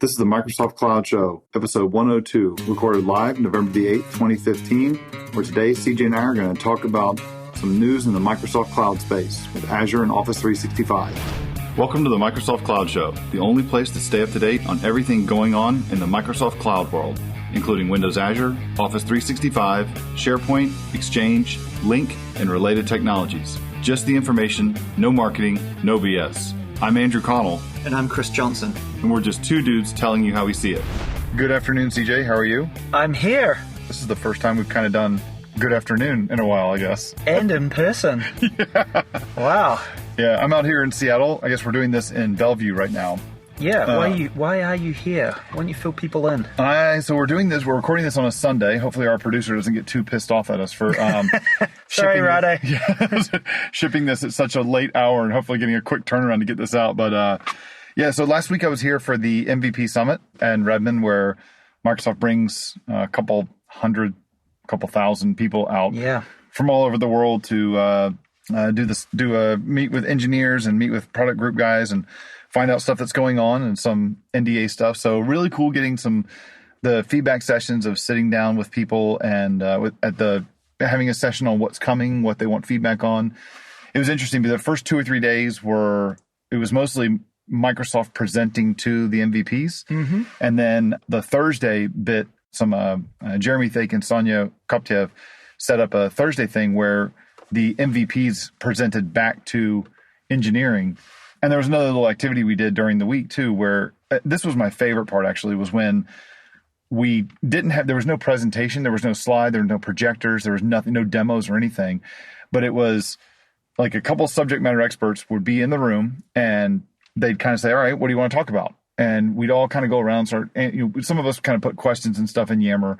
This is the Microsoft Cloud Show, episode 102, recorded live November the 8th, 2015, where today CJ and I are going to talk about some news in the Microsoft Cloud space with Azure and Office 365. Welcome to the Microsoft Cloud Show, the only place to stay up to date on everything going on in the Microsoft Cloud world, including Windows Azure, Office 365, SharePoint, Exchange, Lync, and related technologies. Just the information, no marketing, no BS. I'm Andrew Connell. And I'm Chris Johnson. And we're just two dudes telling you how we see it. Good afternoon, CJ. How are you? I'm here. This is the first time we've kind of done good afternoon in a while, I guess. And in person. Yeah. Wow. Yeah, I'm out here in Seattle. I guess we're doing this in Bellevue right now. Yeah, why are you here? Why don't you fill people in? So we're recording this on a Sunday. Hopefully our producer doesn't get too pissed off at us for Sorry, Rade. shipping this at such a late hour and hopefully getting a quick turnaround to get this out. But so last week I was here for the MVP Summit in Redmond, where Microsoft brings a couple thousand people out from all over the world to meet with engineers and meet with product group guys and find out stuff that's going on and some NDA stuff. So really cool getting the feedback sessions of sitting down with people and having a session on what's coming, what they want feedback on. It was interesting because the first 2 or 3 days it was mostly Microsoft presenting to the MVPs. Mm-hmm. And then the Thursday bit, Jeremy Thake and Sonia Koptev set up a Thursday thing where the MVPs presented back to engineering. And there was another little activity we did during the week too, where this was my favorite part actually, was when there was no presentation, there was no slide, there were no projectors, there was nothing, no demos or anything. But it was like a couple subject matter experts would be in the room and they'd kind of say, all right, what do you want to talk about? And we'd all kind of go around, some of us kind of put questions and stuff in Yammer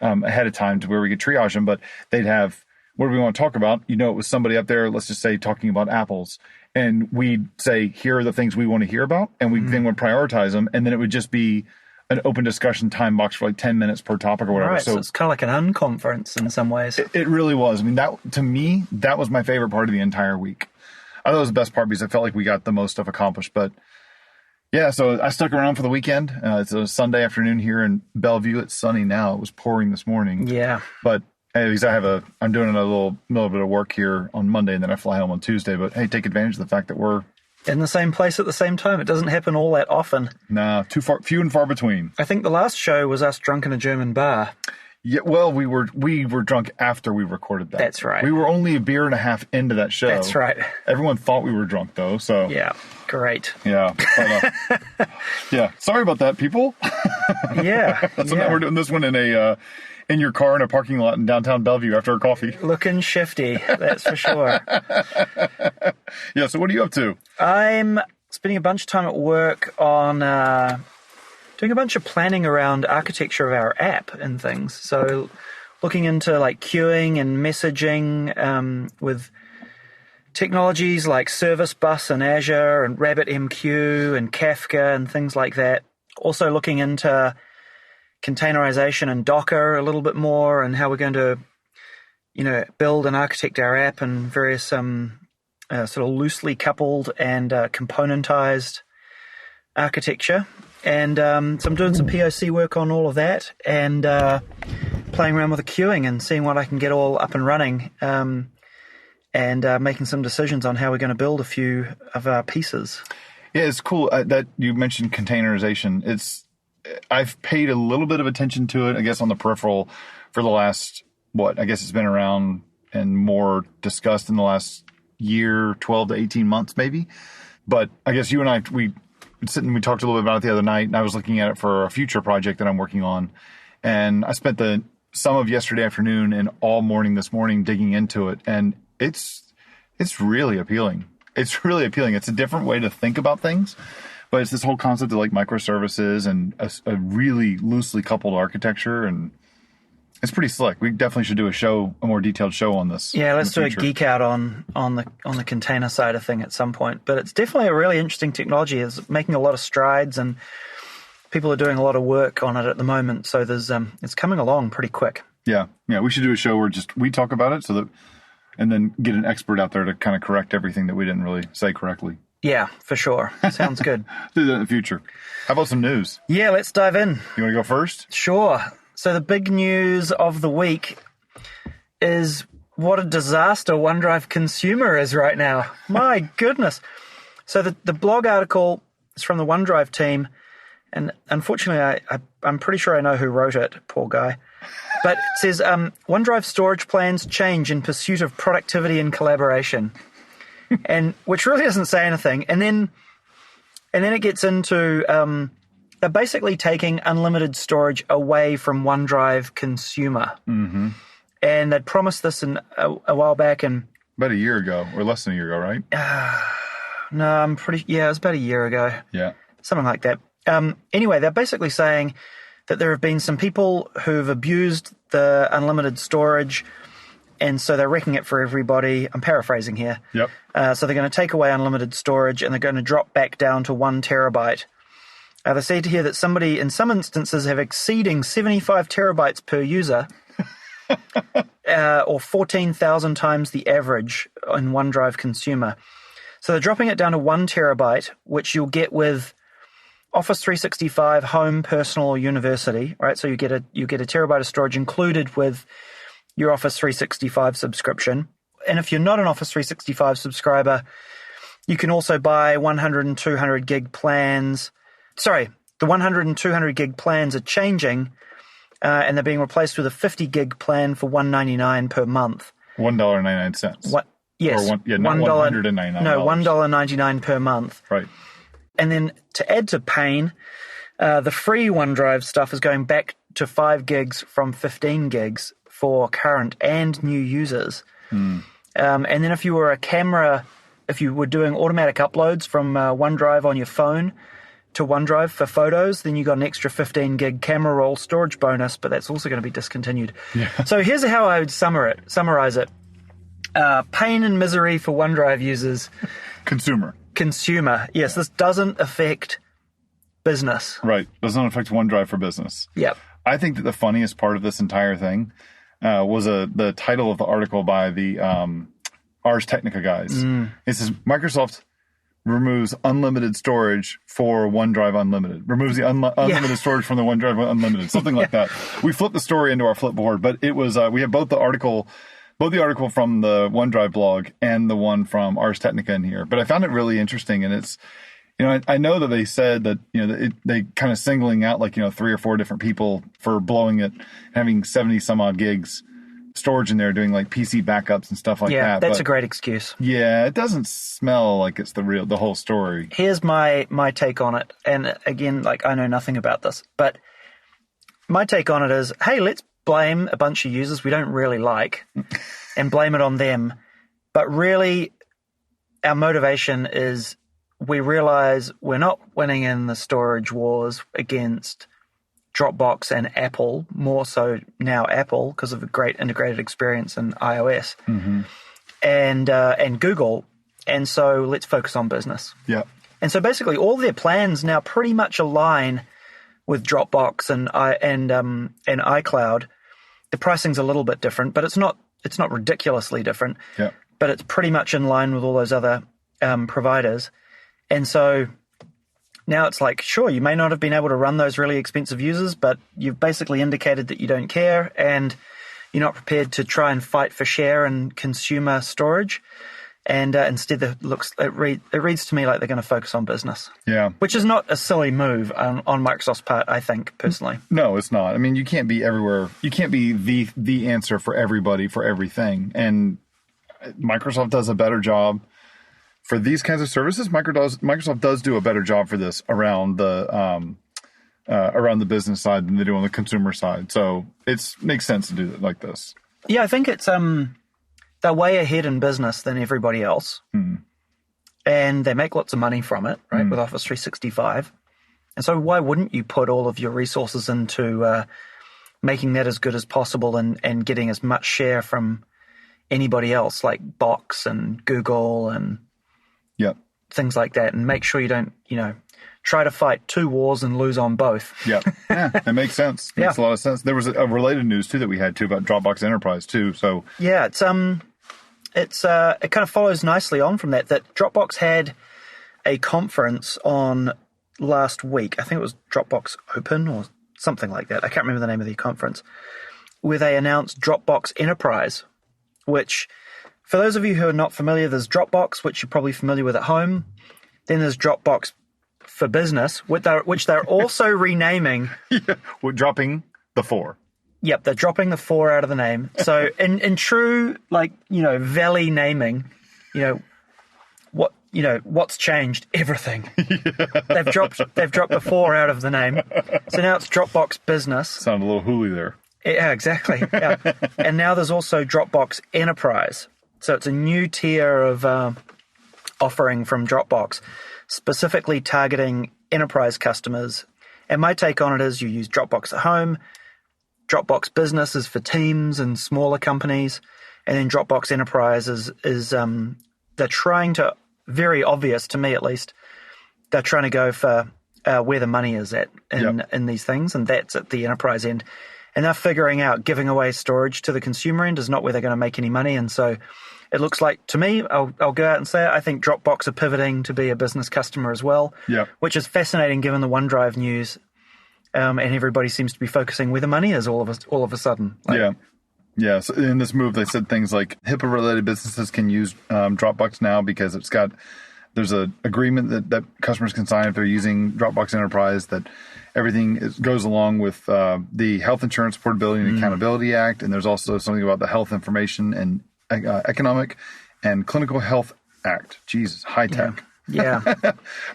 ahead of time to where we could triage them, but they'd have, what do we want to talk about? It was somebody up there, let's just say, talking about apples. And we'd say, here are the things we want to hear about. And we then would prioritize them. And then it would just be an open discussion time box for like 10 minutes per topic or whatever. Right, so it's kind of like an unconference in some ways. It really was. I mean, to me, that was my favorite part of the entire week. I thought it was the best part because I felt like we got the most stuff accomplished. But yeah, so I stuck around for the weekend. It's a Sunday afternoon here in Bellevue. It's sunny now. It was pouring this morning. Yeah. But because I'm doing a little bit of work here on Monday, and then I fly home on Tuesday. But hey, take advantage of the fact that we're in the same place at the same time. It doesn't happen all that often. Nah, few and far between. I think the last show was us drunk in a German bar. Yeah, well, we were drunk after we recorded that. That's right. We were only a beer and a half into that show. That's right. Everyone thought we were drunk though. So yeah, great. Yeah, but, yeah. Sorry about that, people. Yeah, We're doing this one in your car in a parking lot in downtown Bellevue after a coffee. Looking shifty, that's for sure. Yeah, so what are you up to? I'm spending a bunch of time at work on doing a bunch of planning around architecture of our app and things. So looking into like queuing and messaging with technologies like Service Bus and Azure and RabbitMQ and Kafka and things like that. Also looking into containerization and Docker a little bit more, and how we're going to, build and architect our app and various sort of loosely coupled and componentized architecture. And so I'm doing some POC work on all of that and playing around with the queuing and seeing what I can get all up and running, and making some decisions on how we're going to build a few of our pieces. Yeah, it's cool that you mentioned containerization. I've paid a little bit of attention to it, I guess, on the peripheral for the last, it's been around and more discussed in the last year, 12 to 18 months maybe. But I guess you and I, we talked a little bit about it the other night, and I was looking at it for a future project that I'm working on. And I spent some of yesterday afternoon and all morning this morning digging into it. And it's really appealing. It's really appealing. It's a different way to think about things. But it's this whole concept of like microservices and a really loosely coupled architecture, and it's pretty slick. We definitely should do a more detailed show on this. Yeah, let's do a geek out on the container side of thing at some point. But it's definitely a really interesting technology. It's making a lot of strides, and people are doing a lot of work on it at the moment. So there's it's coming along pretty quick. Yeah. We should do a show where we talk about it and then get an expert out there to kind of correct everything that we didn't really say correctly. Yeah, for sure. Sounds good. Do that in the future. How about some news? Yeah, let's dive in. You want to go first? Sure. So the big news of the week is what a disaster OneDrive Consumer is right now. My goodness. So the blog article is from the OneDrive team, and unfortunately I'm pretty sure I know who wrote it, poor guy. But it says, OneDrive storage plans change in pursuit of productivity and collaboration, and which really doesn't say anything. And then it gets into they're basically taking unlimited storage away from OneDrive Consumer. Mm-hmm. And they'd promised this a while back. And about a year ago, or less than a year ago, right? No, it was about a year ago. Yeah. Something like that. Anyway, they're basically saying that there have been some people who've abused the unlimited storage, and so they're wrecking it for everybody. I'm paraphrasing here. Yep. So they're going to take away unlimited storage, and they're going to drop back down to 1 terabyte. They say here that somebody, in some instances, have exceeding 75 terabytes per user, or 14,000 times the average in OneDrive Consumer. So they're dropping it down to 1 terabyte, which you'll get with Office 365 Home, Personal, or University, right? So you get a terabyte of storage included with your Office 365 subscription. And if you're not an Office 365 subscriber, you can also buy 100 and 200 gig plans. Sorry, the 100 and 200 gig plans are changing, and they're being replaced with a 50 gig plan for $1.99 per month. $1.99. What? Yes. Not $199. No, $1.99 per month. Right. And then to add to pain, the free OneDrive stuff is going back to 5 gigs from 15 gigs for current and new users. And then if you were if you were doing automatic uploads from OneDrive on your phone to OneDrive for photos, then you got an extra 15 gig camera roll storage bonus, but that's also going to be discontinued. Yeah. So here's how I would summarize it. Pain and misery for OneDrive users. Consumer. Yes, this doesn't affect business. Right. Doesn't affect OneDrive for business. Yep. I think that the funniest part of this entire thing was the title of the article by the Ars Technica guys. It says, Microsoft removes unlimited storage for OneDrive Unlimited. Removes the unlimited storage from the OneDrive Unlimited. Something like that. We flipped the story into our Flipboard, but it was we have both the article from the OneDrive blog and the one from Ars Technica in here. But I found it really interesting, and it's, I know that they said that, they kind of singling out 3 or 4 different people for blowing it, having 70 some odd gigs storage in there, doing PC backups and stuff like that. Yeah, that's a great excuse. Yeah, it doesn't smell like it's the whole story. Here's my take on it. And again, I know nothing about this, but my take on it is, hey, let's blame a bunch of users we don't really like and blame it on them. But really, our motivation is we realize we're not winning in the storage wars against Dropbox and Apple, more so now Apple because of a great integrated experience in iOS, and Google. And so let's focus on business. Yeah. And so basically all their plans now pretty much align with Dropbox and iCloud. The pricing's a little bit different, but it's not ridiculously different. Yeah. But it's pretty much in line with all those other providers. And so now it's sure, you may not have been able to run those really expensive users, but you've basically indicated that you don't care and you're not prepared to try and fight for share and consumer storage. And instead, it reads to me like they're going to focus on business. Yeah. Which is not a silly move on Microsoft's part, I think, personally. No, it's not. I mean, you can't be everywhere. You can't be the answer for everybody for everything. And Microsoft does a better job for these kinds of services. Microsoft does do a better job for this around the business side than they do on the consumer side. So it makes sense to do it like this. Yeah, I think it's they're way ahead in business than everybody else, and they make lots of money from it, right? With Office 365, and so why wouldn't you put all of your resources into making that as good as possible and getting as much share from anybody else like Box and Google and things like that, and make sure you don't, try to fight 2 wars and lose on both. Yeah, that makes sense. Makes a lot of sense. There was a related news too that we had too about Dropbox Enterprise too. So yeah, it kind of follows nicely on from that Dropbox had a conference on last week. I think it was Dropbox Open or something like that. I can't remember the name of the conference, where they announced Dropbox Enterprise, which, for those of you who are not familiar, there's Dropbox, which you're probably familiar with at home. Then there's Dropbox for Business, which they're also renaming. Yeah, we're dropping the 4. Yep, they're dropping the 4 out of the name. So in true, Valley naming, what's changed? Everything. Yeah. They've dropped the 4 out of the name. So now it's Dropbox Business. Sound a little hooly there. Yeah, exactly. Yeah. And now there's also Dropbox Enterprise. So it's a new tier of offering from Dropbox, specifically targeting enterprise customers. And my take on it is you use Dropbox at home. Dropbox Business is for teams and smaller companies. And then Dropbox Enterprise is they're trying to, very obvious to me at least, they're trying to go for where the money is at in these things. And that's at the enterprise end. And they're figuring out giving away storage to the consumer end is not where they're going to make any money. And so it looks like, to me, I'll go out and say it, I think Dropbox are pivoting to be a business customer as well, which is fascinating given the OneDrive news. And everybody seems to be focusing where the money is all of a sudden. Yeah. So in this move, they said things like HIPAA-related businesses can use Dropbox now because there's an agreement that customers can sign if they're using Dropbox Enterprise that everything goes along with the Health Insurance Portability and Accountability Act, and there's also something about the Health Information and Economic and Clinical Health Act. Jesus, high tech. Yeah.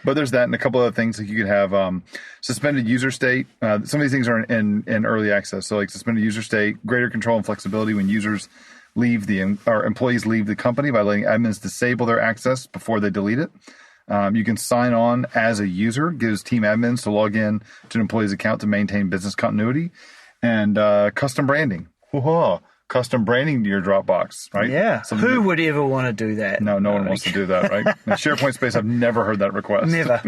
But there's that and a couple other things. Like you could have suspended user state. Some of these things are in early access. So like suspended user state, greater control and flexibility when users leave or employees leave the company by letting admins disable their access before they delete it. You can sign on as a user, gives team admins to log in to an employee's account to maintain business continuity, and custom branding. Whoa. Custom branding to your Dropbox, right? Yeah. Who would ever want to do that? No one wants to do that, right? In SharePoint space, I've never heard that request. Never.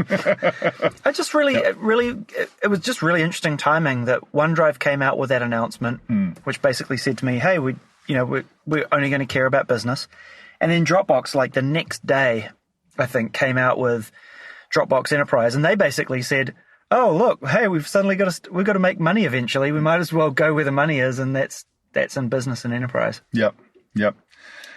I just it was just really interesting timing that OneDrive came out with that announcement, which basically said to me, hey, we're only going to care about business. And then Dropbox, like the next day, I think, came out with Dropbox Enterprise, and they basically said, oh, look, hey, we've got to make money eventually. We might as well go where the money is, and that's in business and enterprise. Yep.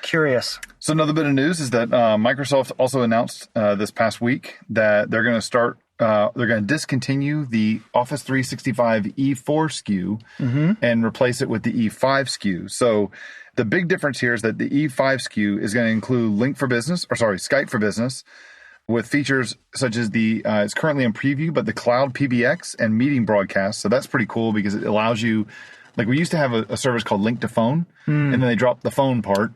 Curious. So another bit of news is that Microsoft also announced this past week that they're going to discontinue the Office 365 E4 SKU and replace it with the E5 SKU. So the big difference here is that the E5 SKU is going to include Skype for Business, with features such as it's currently in preview, but the cloud PBX and meeting broadcast. So that's pretty cool because it allows you, like we used to have a service called Link to Phone, and then they dropped the phone part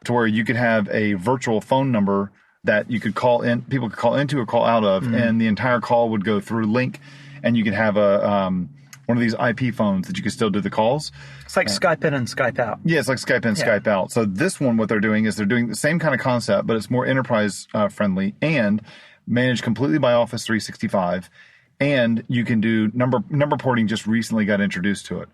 to where you could have a virtual phone number that you could call in, people could call into or call out of, and the entire call would go through Link, and you could have one of these IP phones that you could still do the calls. It's like Skype in and Skype out. Yeah, it's like Skype in, Skype out. So this one, what they're doing is they're doing the same kind of concept, but it's more enterprise friendly and managed completely by Office 365. And you can do number porting. Just recently got introduced to it.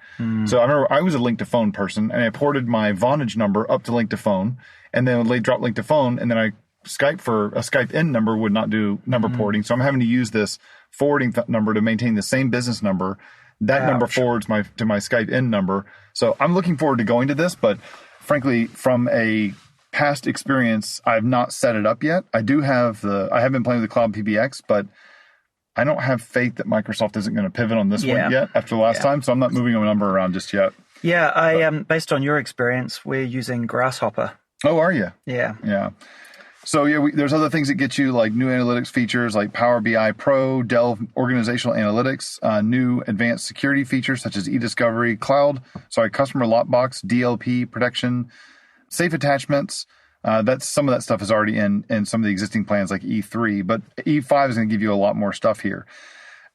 So I remember I was a Link to Phone person, and I ported my Vonage number up to Link to Phone, and then when they dropped Link to Phone, and then a Skype in number would not do number porting. So I'm having to use this forwarding number to maintain the same business number. That number forwards to my Skype in number. So I'm looking forward to going to this, but frankly, from a past experience, I've not set it up yet. I have been playing with the Cloud PBX, but I don't have faith that Microsoft isn't going to pivot on this one yet after the last time, so I'm not moving a number around just yet. Yeah, based on your experience, we're using Grasshopper. Oh, are you? Yeah. So there's other things that get you like new analytics features like Power BI Pro, Delve Organizational Analytics, new advanced security features such as eDiscovery, Customer Lockbox, DLP protection, safe attachments. Some of that stuff is already in some of the existing plans like E3, but E5 is going to give you a lot more stuff here.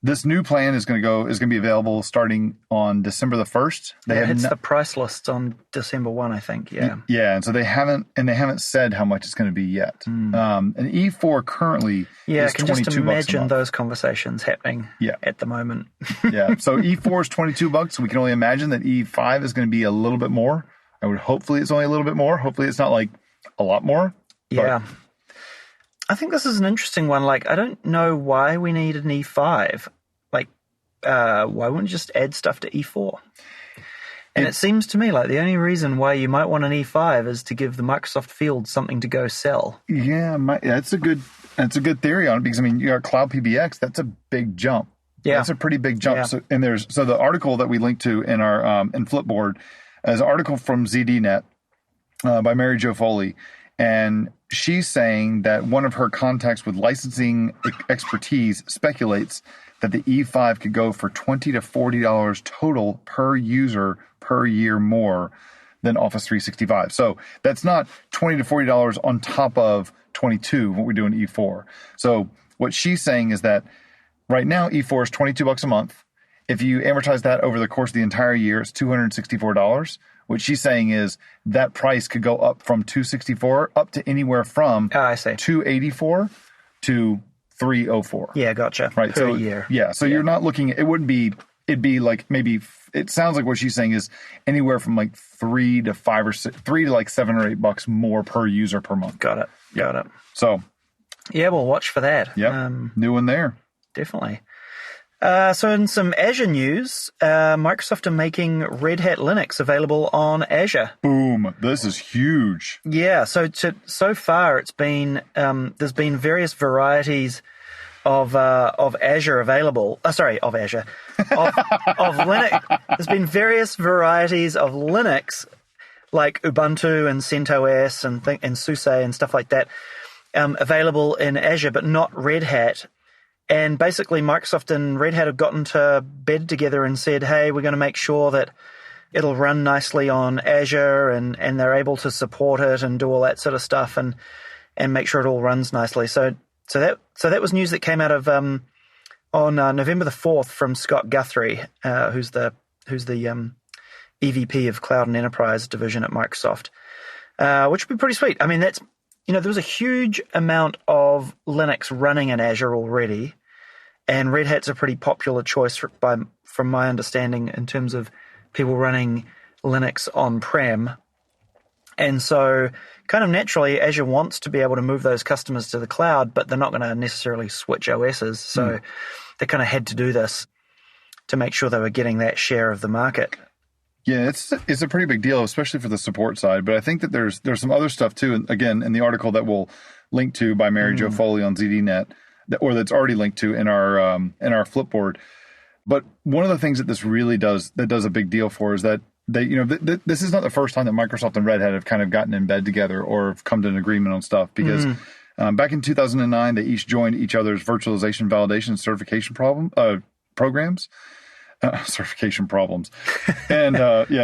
This new plan is going to be available starting on December the 1st. It's the price list on December 1, I think. Yeah. Yeah, and so they haven't said how much it's going to be yet. And E4 currently is $22 I can just imagine a month. those conversations happening at the moment. Yeah. So E4 is $22. So we can only imagine that E5 is going to be a little bit more. Hopefully it's only a little bit more. Hopefully it's not like a lot more. Yeah. I think this is an interesting one. Like, I don't know why we need an E5. Like, why wouldn't you just add stuff to E4? And it seems to me like the only reason why you might want an E5 is to give the Microsoft field something to go sell. Yeah, that's a good theory on it, because I mean, you got Cloud PBX. That's a big jump. Yeah, that's a pretty big jump. Yeah. So the article that we linked to in our in Flipboard is an article from ZDNet by Mary Jo Foley, and she's saying that one of her contacts with licensing expertise speculates that the E5 could go for $20 to $40 total per user per year more than Office 365. So that's not $20 to $40 on top of 22, what we do in E4. So what she's saying is that right now E4 is $22 a month. If you amortize that over the course of the entire year, it's $264. What she's saying is that price could go up from $264 up to anywhere from $284 to $304. Yeah, gotcha. Right, per year. Yeah, so you're not looking. It'd be like maybe. It sounds like what she's saying is anywhere from like $3 to $7 or $8 more per user per month. Got it. So, yeah, we'll watch for that. Yeah, new one there. Definitely. So in some Azure news, Microsoft are making Red Hat Linux available on Azure. Boom! This is huge. Yeah. So far, it's been there's been various varieties of Azure available. Of Azure. Of Linux. There's been various varieties of Linux, like Ubuntu and CentOS and SUSE and stuff like that, available in Azure, but not Red Hat. And basically, Microsoft and Red Hat have gotten to bed together and said, hey, we're going to make sure that it'll run nicely on Azure, and they're able to support it and do all that sort of stuff and make sure it all runs nicely. So that was news that came out of on November the 4th from Scott Guthrie, who's the EVP of Cloud and Enterprise Division at Microsoft, which would be pretty sweet. I mean, there was a huge amount of Linux running in Azure already, and Red Hat's a pretty popular choice from my understanding in terms of people running Linux on-prem. And so kind of naturally, Azure wants to be able to move those customers to the cloud, but they're not going to necessarily switch OSs. So they kind of had to do this to make sure they were getting that share of the market. Yeah, it's a pretty big deal, especially for the support side. But I think that there's some other stuff too. Again, in the article that we'll link to by Mary Jo Foley on ZDNet, or that's already linked to in our Flipboard. But one of the things that this really does a big deal for is that this is not the first time that Microsoft and Red Hat have kind of gotten in bed together or have come to an agreement on stuff, because back in 2009 they each joined each other's virtualization validation certification programs. Certification problems and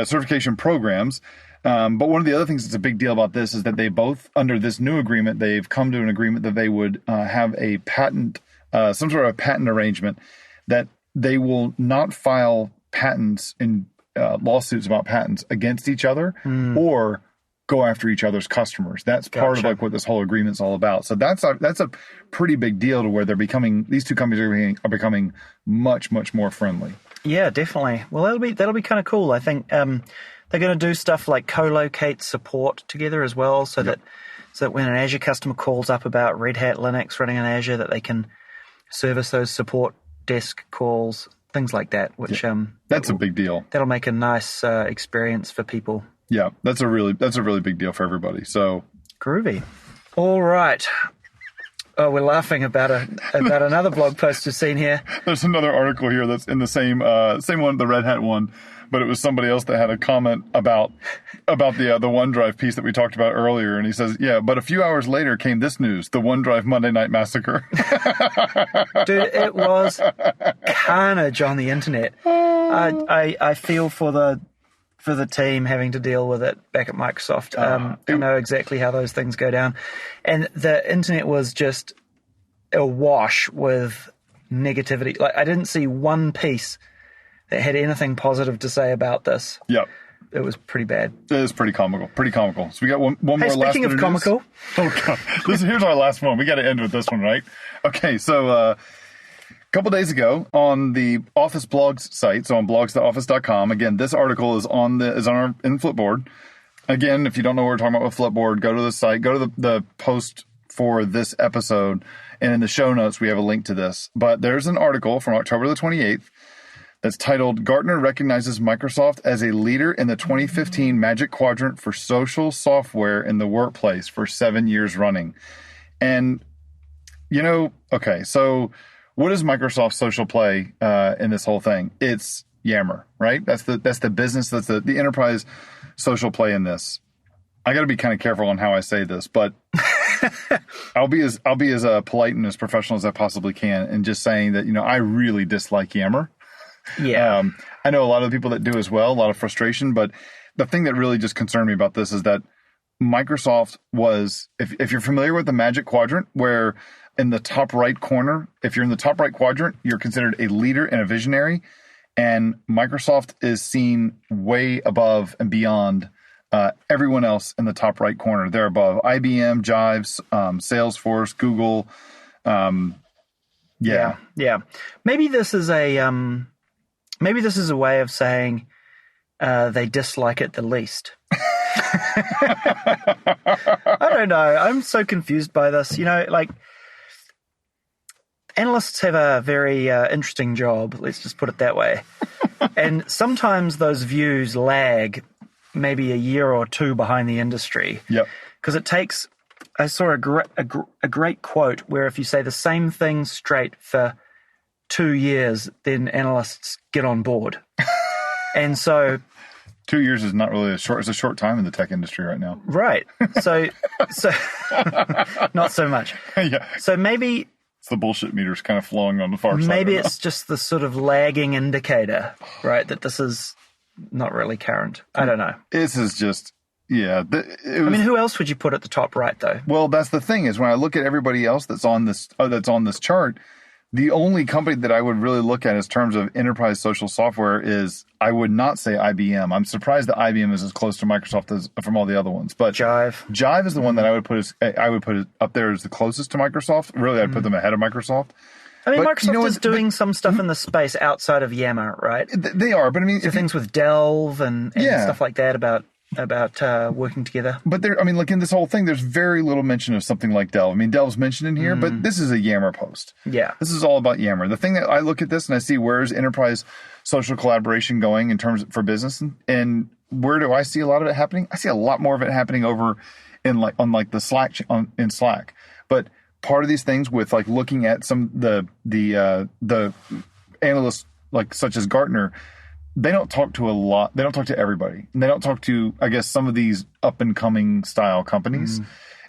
certification programs. But one of the other things that's a big deal about this is that they both, under this new agreement, they've come to an agreement that they would have a patent, some sort of patent arrangement, that they will not file patents in lawsuits about patents against each other or go after each other's customers. That's part of like what this whole agreement's all about. So that's a pretty big deal to where these two companies are becoming much, much more friendly. Yeah, definitely. Well, that'll be kind of cool. I think they're going to do stuff like co-locate support together as well, so that when an Azure customer calls up about Red Hat Linux running on Azure, that they can service those support desk calls, things like that. Which that's a big deal. That'll make a nice experience for people. Yeah, that's a really big deal for everybody. So groovy. All right. Oh, we're laughing about another blog post we've seen here. There's another article here that's in the same one, the Red Hat one, but it was somebody else that had a comment about the OneDrive piece that we talked about earlier, and he says, "Yeah, but a few hours later came this news: the OneDrive Monday Night Massacre." Dude, it was carnage on the internet. I feel for the team having to deal with it back at Microsoft. I know exactly how those things go down. And the internet was just awash with negativity. Like, I didn't see one piece that had anything positive to say about this. Yep. It was pretty bad. It is pretty comical. So we got one more last speaking of comical. Oh, God. Here's our last one. We got to end with this one, right? Okay, so a couple days ago on the Office blogs site, so on blogs.office.com, again, this article is in Flipboard. Again, if you don't know what we're talking about with Flipboard, go to the site, go to the post for this episode. And in the show notes, we have a link to this. But there's an article from October the 28th that's titled, Gartner Recognizes Microsoft as a Leader in the 2015 Magic Quadrant for Social Software in the Workplace for 7 years running. And, okay, so what is Microsoft's social play in this whole thing? It's Yammer, right? That's the business, that's the enterprise social play in this. I got to be kind of careful on how I say this, but I'll be as polite and as professional as I possibly can, and just saying that I really dislike Yammer. Yeah, I know a lot of the people that do as well. A lot of frustration, but the thing that really just concerned me about this is that Microsoft was, if you're familiar with the Magic Quadrant, where in the top right corner, if you're in the top right quadrant, you're considered a leader and a visionary, and Microsoft is seen way above and beyond everyone else in the top right corner. They're above IBM, Jive, Salesforce, Google. Yeah. Maybe this is a way of saying they dislike it the least. I don't know. I'm so confused by this. Analysts have a very interesting job. Let's just put it that way. And sometimes those views lag maybe a year or two behind the industry. Yep. Because it takes. I saw a great quote where if you say the same thing straight for 2 years, then analysts get on board. And so 2 years is not really it's a short time in the tech industry right now. Right. So not so much. Yeah. So maybe it's the bullshit meter's kind of flowing on the far side. Maybe it's just the sort of lagging indicator, right? That this is not really current. I don't know. This is just, yeah. Who else would you put at the top right, though? Well, that's the thing is when I look at everybody else that's on this chart, the only company that I would really look at in terms of enterprise social software is, I would not say IBM. I'm surprised that IBM is as close to Microsoft as from all the other ones. But Jive is the one that I would put up there as the closest to Microsoft. Really, I'd put them ahead of Microsoft. Microsoft is doing some stuff in the space outside of Yammer, right? They are, but things with Delve and stuff like that about working together. But in this whole thing, there's very little mention of something like Delve. Delve's mentioned in here, but this is a Yammer post. Yeah. This is all about Yammer. The thing that I look at this and I see, where's enterprise social collaboration going in terms for business, and where do I see a lot of it happening? I see a lot more of it happening over in the Slack in Slack. But part of these things with looking at some the analysts such as Gartner, they don't talk to a lot. They don't talk to everybody. And they don't talk to, I guess, some of these up and coming style companies.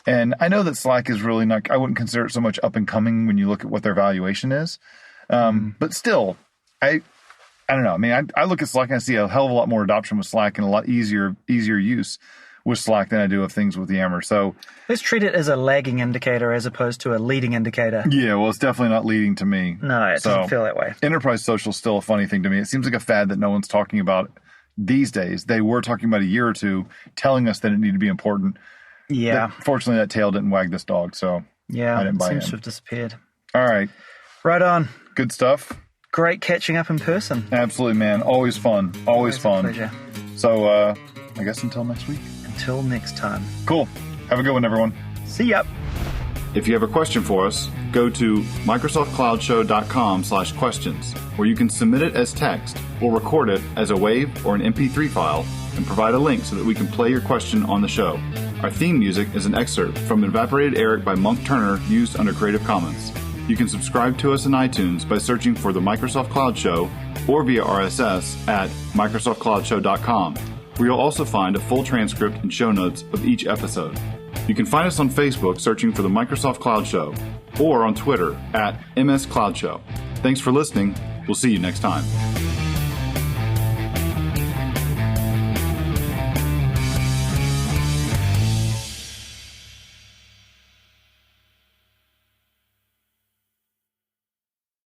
And I know that Slack is really not, I wouldn't consider it so much up and coming when you look at what their valuation is. But still, I don't know. I look at Slack and I see a hell of a lot more adoption with Slack and a lot easier use with Slack than I do of things with Yammer. So let's treat it as a lagging indicator as opposed to a leading indicator. Yeah, well, it's definitely not leading to me. No, it doesn't feel that way. Enterprise social is still a funny thing to me. It seems like a fad that no one's talking about these days. They were talking about a year or two, telling us that it needed to be important. Yeah. But fortunately, that tail didn't wag this dog, so yeah, I didn't buy it seems in. to have disappeared. All right. Right on. Good stuff. Great catching up in person. Absolutely, man. Always fun. Always fun. A pleasure. So, I guess until next week. Until next time. Cool. Have a good one, everyone. See ya. If you have a question for us, go to microsoftcloudshow.com/questions, where you can submit it as text or record it as a WAV or an MP3 file and provide a link so that we can play your question on the show. Our theme music is an excerpt from Evaporated Eric by Monk Turner, used under Creative Commons. You can subscribe to us in iTunes by searching for the Microsoft Cloud Show or via RSS at microsoftcloudshow.com, where you'll also find a full transcript and show notes of each episode. You can find us on Facebook searching for the Microsoft Cloud Show or on Twitter at MS Cloud Show. Thanks for listening. We'll see you next time.